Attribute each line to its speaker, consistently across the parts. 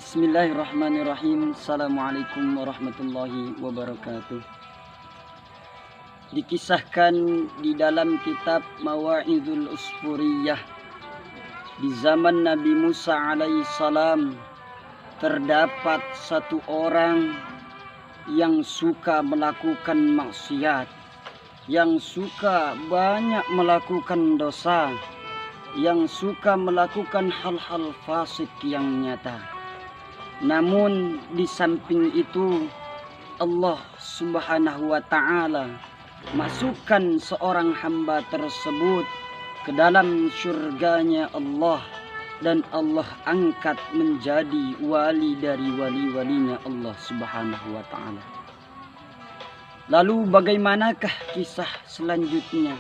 Speaker 1: Bismillahirrahmanirrahim. Assalamualaikum warahmatullahi wabarakatuh. Dikisahkan di dalam kitab Mawa'idul Usfuriyah, di zaman Nabi Musa alaihissalam terdapat satu orang yang suka melakukan maksiat, yang suka banyak melakukan dosa, yang suka melakukan hal-hal fasik yang nyata. Namun di samping itu Allah Subhanahu wa ta'ala masukkan seorang hamba tersebut ke dalam surganya Allah, dan Allah angkat menjadi wali dari wali-walinya Allah Subhanahu wa ta'ala. Lalu bagaimanakah kisah selanjutnya?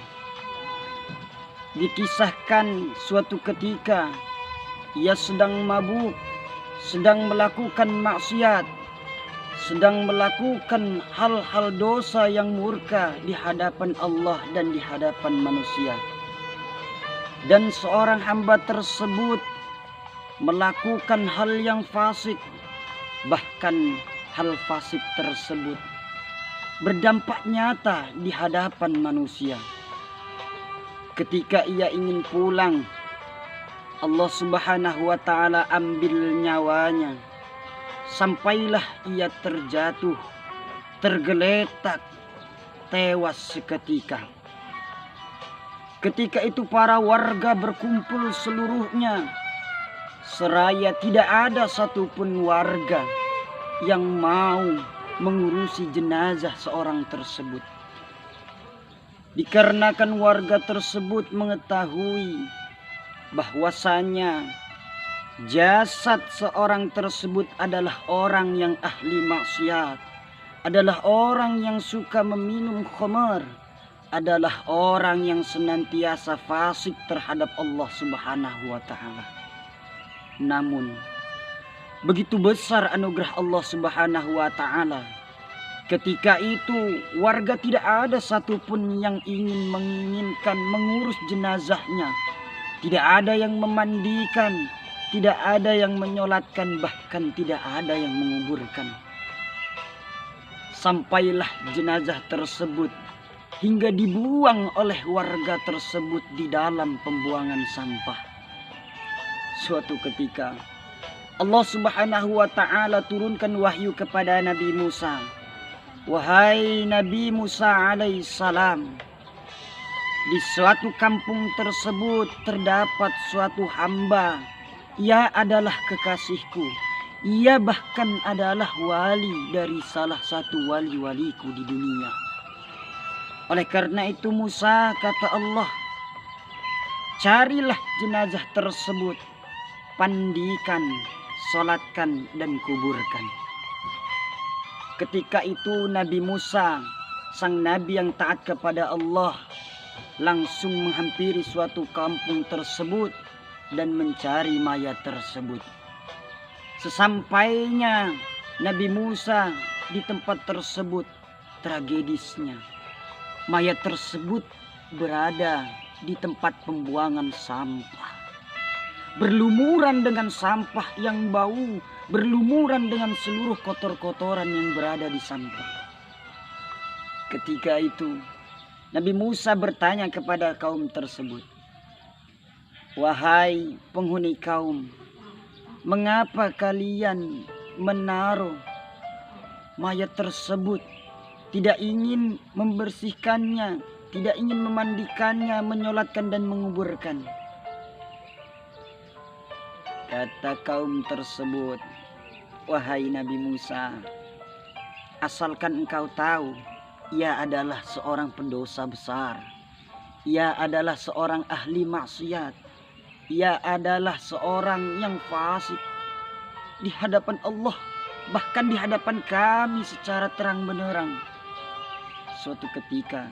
Speaker 1: Dikisahkan suatu ketika ia sedang mabuk, sedang melakukan maksiat, sedang melakukan hal-hal dosa yang murka di hadapan Allah dan di hadapan manusia. Dan seorang hamba tersebut melakukan hal yang fasik, bahkan hal fasik tersebut berdampak nyata di hadapan manusia. Ketika ia ingin pulang, Allah Subhanahu wa ta'ala ambil nyawanya. Sampailah ia terjatuh, tergeletak, tewas seketika. Ketika itu para warga berkumpul seluruhnya, seraya tidak ada satupun warga yang mau mengurusi jenazah seorang tersebut. Dikarenakan warga tersebut mengetahui bahwasanya jasad seorang tersebut adalah orang yang ahli maksiat, adalah orang yang suka meminum khamar, adalah orang yang senantiasa fasik terhadap Allah Subhanahu wa ta'ala. Namun begitu besar anugerah Allah Subhanahu wa ta'ala, ketika itu warga tidak ada satupun yang menginginkan mengurus jenazahnya. Tidak ada yang memandikan, tidak ada yang menyolatkan, bahkan tidak ada yang menguburkan. Sampailah jenazah tersebut hingga dibuang oleh warga tersebut di dalam pembuangan sampah. Suatu ketika Allah Subhanahu wa ta'ala turunkan wahyu kepada Nabi Musa. Wahai Nabi Musa alaihissalam, di suatu kampung tersebut terdapat suatu hamba. Ia adalah kekasihku. Ia bahkan adalah wali dari salah satu wali-waliku di dunia. Oleh karena itu Musa, kata Allah, carilah jenazah tersebut, pandikan, solatkan, dan kuburkan. Ketika itu Nabi Musa, sang nabi yang taat kepada Allah, langsung menghampiri suatu kampung tersebut dan mencari mayat tersebut. Sesampainya Nabi Musa di tempat tersebut, tragedisnya mayat tersebut berada di tempat pembuangan sampah, berlumuran dengan sampah yang bau, berlumuran dengan seluruh kotor-kotoran yang berada di sampah. Ketika itu Nabi Musa bertanya kepada kaum tersebut, wahai penghuni kaum, mengapa kalian menaruh mayat tersebut, tidak ingin membersihkannya, tidak ingin memandikannya, menyolatkan dan menguburkan? Kata kaum tersebut, wahai Nabi Musa, asalkan engkau tahu, ia adalah seorang pendosa besar. Ia adalah seorang ahli maksiat. Ia adalah seorang yang fasik di hadapan Allah, bahkan di hadapan kami secara terang benderang. Suatu ketika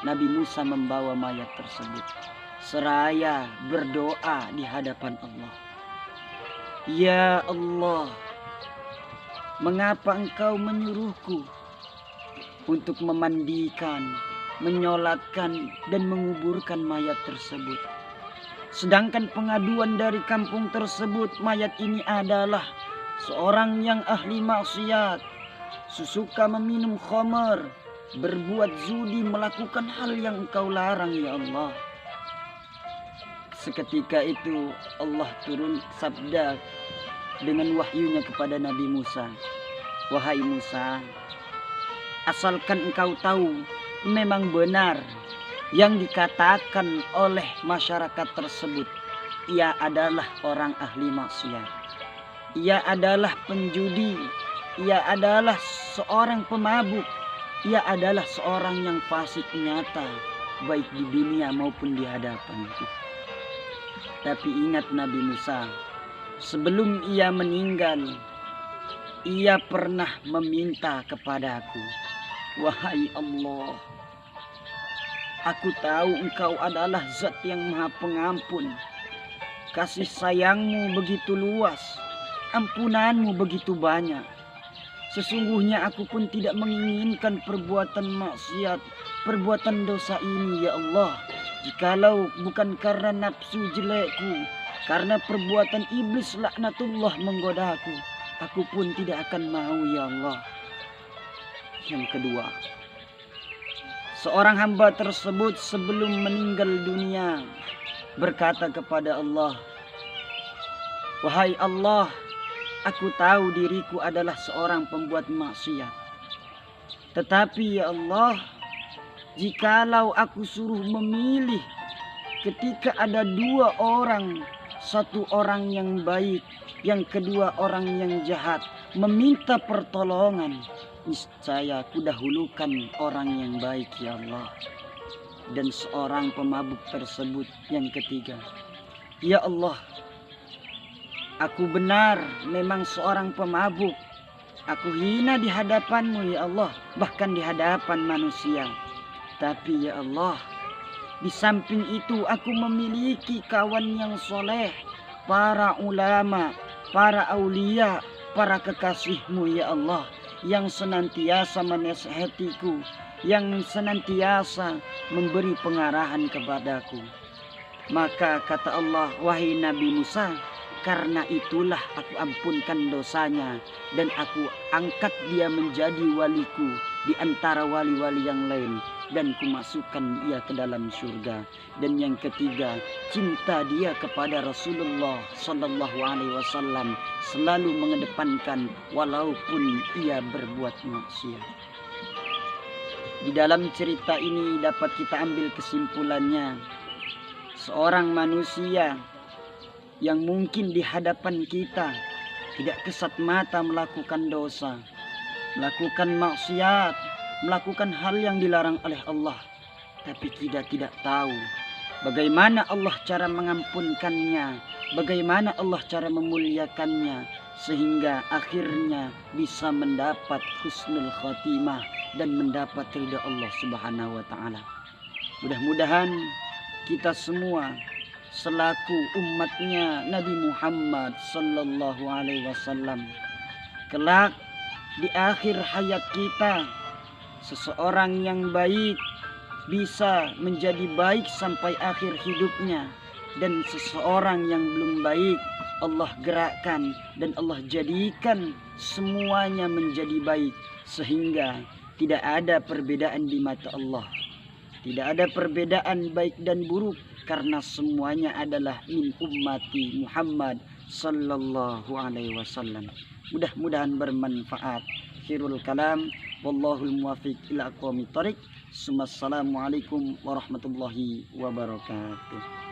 Speaker 1: Nabi Musa membawa mayat tersebut, seraya berdoa di hadapan Allah. Ya Allah, mengapa engkau menyuruhku untuk memandikan, menyolatkan, dan menguburkan mayat tersebut? Sedangkan pengaduan dari kampung tersebut, mayat ini adalah seorang yang ahli maksiat, suka meminum khamar, berbuat judi, melakukan hal yang engkau larang ya Allah. Seketika itu Allah turun sabda dengan wahyunya kepada Nabi Musa, wahai Musa, asalkan engkau tahu memang benar yang dikatakan oleh masyarakat tersebut, ia adalah orang ahli maksiat, ia adalah penjudi, ia adalah seorang pemabuk, ia adalah seorang yang fasik nyata, baik di dunia maupun di hadapanku. Tapi ingat Nabi Musa, sebelum ia meninggal, ia pernah meminta kepadaku, wahai Allah, aku tahu engkau adalah zat yang maha pengampun, kasih sayangmu begitu luas, ampunanmu begitu banyak. Sesungguhnya aku pun tidak menginginkan perbuatan maksiat, perbuatan dosa ini ya Allah. Jikalau bukan karena nafsu jelekku, karena perbuatan iblis laknatullah menggodaku, aku pun tidak akan mau ya Allah. Yang kedua, seorang hamba tersebut sebelum meninggal dunia berkata kepada Allah, wahai Allah, aku tahu diriku adalah seorang pembuat maksiat. Tetapi ya Allah, jikalau aku suruh memilih ketika ada dua orang, satu orang yang baik, yang kedua orang yang jahat, meminta pertolongan, niscaya aku dahulukan orang yang baik ya Allah. Dan seorang pemabuk tersebut yang ketiga, ya Allah, aku benar memang seorang pemabuk, aku hina di hadapanmu ya Allah, bahkan di hadapan manusia. Tapi ya Allah, di samping itu aku memiliki kawan yang soleh, para ulama, para aulia, para kekasihmu ya Allah, yang senantiasa menasihatiku, yang senantiasa memberi pengarahan kepadaku. Maka kata Allah, wahai Nabi Musa, karena itulah aku ampunkan dosanya dan aku angkat dia menjadi waliku di antara wali-wali yang lain, dan kumasukkan ia ke dalam surga. Dan yang ketiga, cinta dia kepada Rasulullah Sallallahu Alaihi Wasallam selalu mengedepankan walaupun ia berbuat maksiat. Di dalam cerita ini dapat kita ambil kesimpulannya, seorang manusia yang mungkin di hadapan kita tidak kesat mata melakukan dosa, melakukan maksiat, melakukan hal yang dilarang oleh Allah, tapi kita tidak tahu bagaimana Allah cara mengampunkannya, bagaimana Allah cara memuliakannya, sehingga akhirnya bisa mendapat husnul khatimah dan mendapat ridha Allah Subhanahu wa taala. Mudah-mudahan kita semua selaku umatnya Nabi Muhammad sallallahu alaihi wasallam, kelak di akhir hayat kita, seseorang yang baik bisa menjadi baik sampai akhir hidupnya, dan seseorang yang belum baik Allah gerakkan dan Allah jadikan semuanya menjadi baik, sehingga tidak ada perbedaan di mata Allah. Tidak ada perbedaan baik dan buruk, karena semuanya adalah min ummati Muhammad sallallahu alaihi wasallam. Mudah-mudahan bermanfaat. Khairul kalam, wallahul muwaffiq ila aqwamit thoriq. Assalamualaikum warahmatullahi wabarakatuh.